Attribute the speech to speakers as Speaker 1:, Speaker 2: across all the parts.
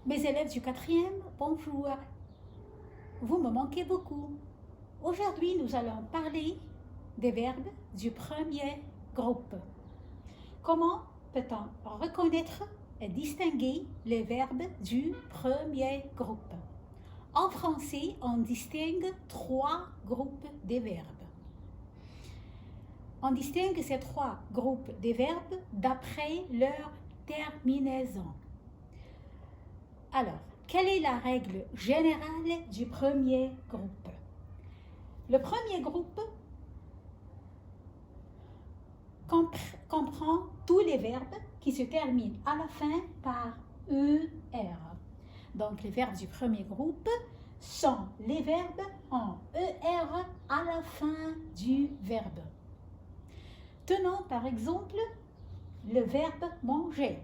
Speaker 1: Mes élèves du quatrième, bonjour. Vous me manquez beaucoup. Aujourd'hui, nous allons parler des verbes du premier groupe. Comment peut-on reconnaître et distinguer les verbes du premier groupe? En français, on distingue 3 groupes de verbes. On distingue ces 3 groupes de verbes d'après leur terminaison. Alors, quelle est la règle générale du premier groupe? Le premier groupe comprend tous les verbes qui se terminent à la fin par ER. Donc, les verbes du premier groupe sont les verbes en ER à la fin du verbe. Tenons par exemple le verbe manger.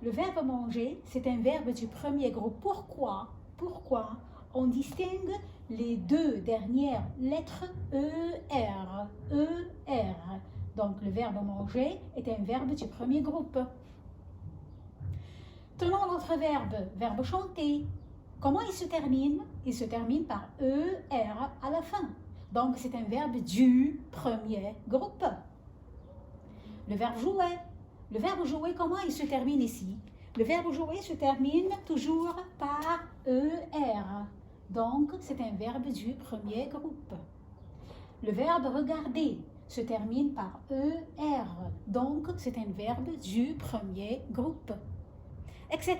Speaker 1: Le verbe manger, c'est un verbe du premier groupe. Pourquoi on distingue les 2 dernières lettres ER. Donc, le verbe manger est un verbe du premier groupe. Tenons l'autre verbe chanter. Comment il se termine? Il se termine par ER à la fin. Donc, c'est un verbe du premier groupe. Le verbe jouer. Le verbe jouer, comment il se termine ici? Le verbe jouer se termine toujours par ER. Donc, c'est un verbe du premier groupe. Le verbe regarder se termine par ER. Donc, c'est un verbe du premier groupe. Etc.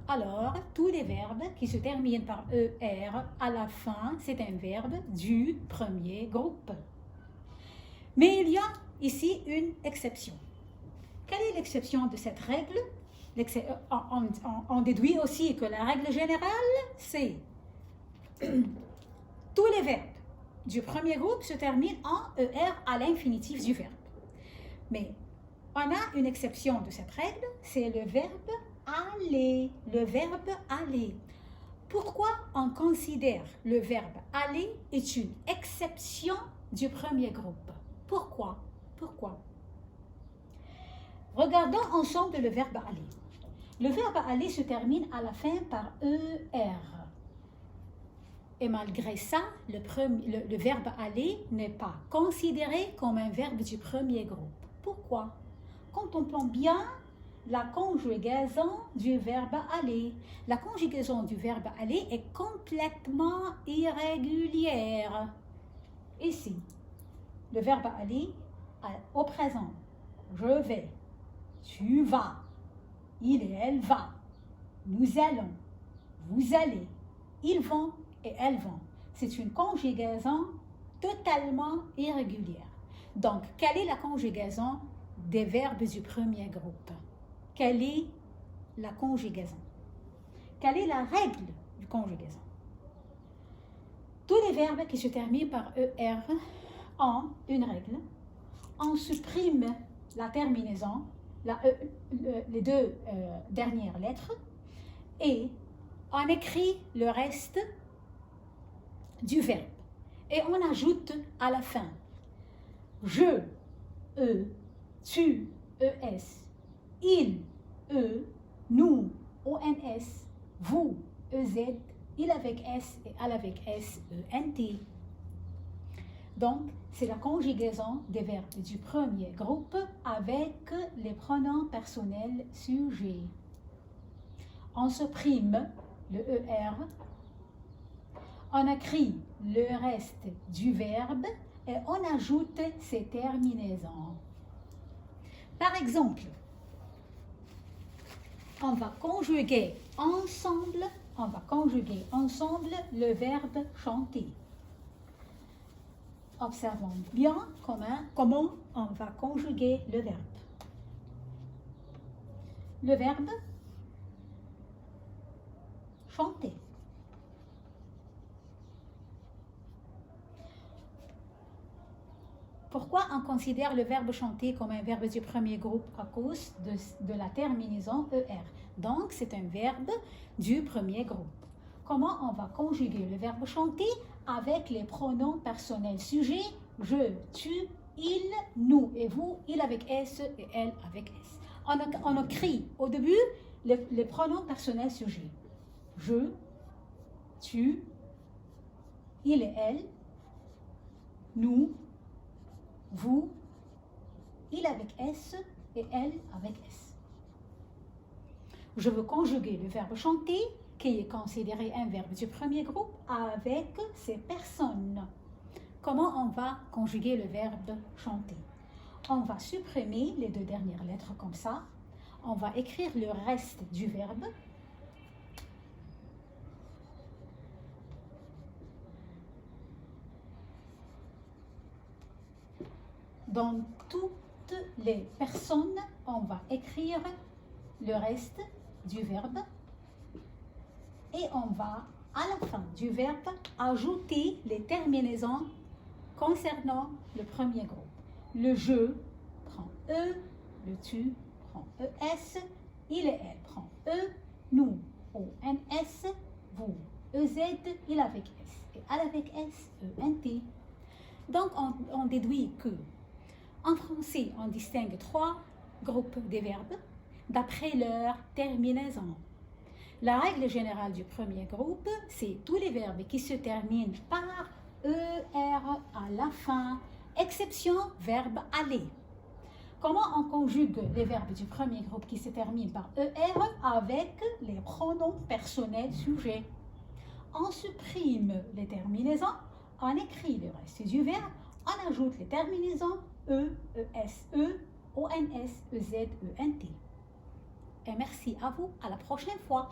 Speaker 1: Alors, tous les verbes qui se terminent par ER à la fin, c'est un verbe du premier groupe. Mais il y a ici une exception. Quelle est l'exception de cette règle? On déduit aussi que la règle générale, c'est tous les verbes du premier groupe se terminent en ER à l'infinitif du verbe. Mais on a une exception de cette règle, c'est le verbe aller. Le verbe aller. Pourquoi on considère le verbe aller est une exception du premier groupe? Pourquoi? Regardons ensemble le verbe aller. Le verbe aller se termine à la fin par ER. Et malgré ça, le verbe aller n'est pas considéré comme un verbe du premier groupe. Pourquoi? Contemplons bien la conjugaison du verbe aller. La conjugaison du verbe aller est complètement irrégulière. Ici, le verbe aller au présent. Je vais. Tu vas, il et elle va, nous allons, vous allez, ils vont et elles vont. C'est une conjugaison totalement irrégulière. Donc, quelle est la conjugaison des verbes du premier groupe? Quelle est la conjugaison? Quelle est la règle de conjugaison? Tous les verbes qui se terminent par ER ont une règle. On supprime la terminaison, les 2 dernières lettres, et on écrit le reste du verbe. Et on ajoute à la fin je, tu, es, il, nous, ons, vous, ez, il avec s et elle avec s, ent. Donc, c'est la conjugaison des verbes du premier groupe avec les pronoms personnels sujets. On supprime le ER, on écrit le reste du verbe et on ajoute ses terminaisons. Par exemple, on va conjuguer ensemble le verbe chanter. Observons bien comment on va conjuguer le verbe. Le verbe chanter. Pourquoi on considère le verbe chanter comme un verbe du premier groupe? À cause de la terminaison ER. Donc, c'est un verbe du premier groupe. Comment on va conjuguer le verbe chanter? Avec les pronoms personnels sujets, je, tu, il, nous et vous, il avec S et elle avec S. On écrit au début les pronoms personnels sujets. je, tu, il et elle, nous, vous, il avec S et elle avec S. Je veux conjuguer le verbe chanter, qui est considéré un verbe du premier groupe, avec ces personnes. Comment on va conjuguer le verbe chanter? On va supprimer les deux dernières lettres comme ça. On va écrire le reste du verbe. Dans toutes les personnes, on va écrire le reste du verbe et on va, à la fin du verbe, ajouter les terminaisons concernant le premier groupe. Le je prend E, le tu prend ES, il et elle prend E, nous, ONS, vous, EZ, il avec S et elle avec S, ENT. Donc on déduit que en français, on distingue trois groupes de verbes d'après leur terminaison. La règle générale du premier groupe, c'est tous les verbes qui se terminent par ER à la fin, exception verbe aller. Comment on conjugue les verbes du premier groupe qui se terminent par ER avec les pronoms personnels sujets? On supprime les terminaisons, on écrit le reste du verbe, on ajoute les terminaisons E, ESE, ONS, EZ, ENT. Et merci à vous, à la prochaine fois.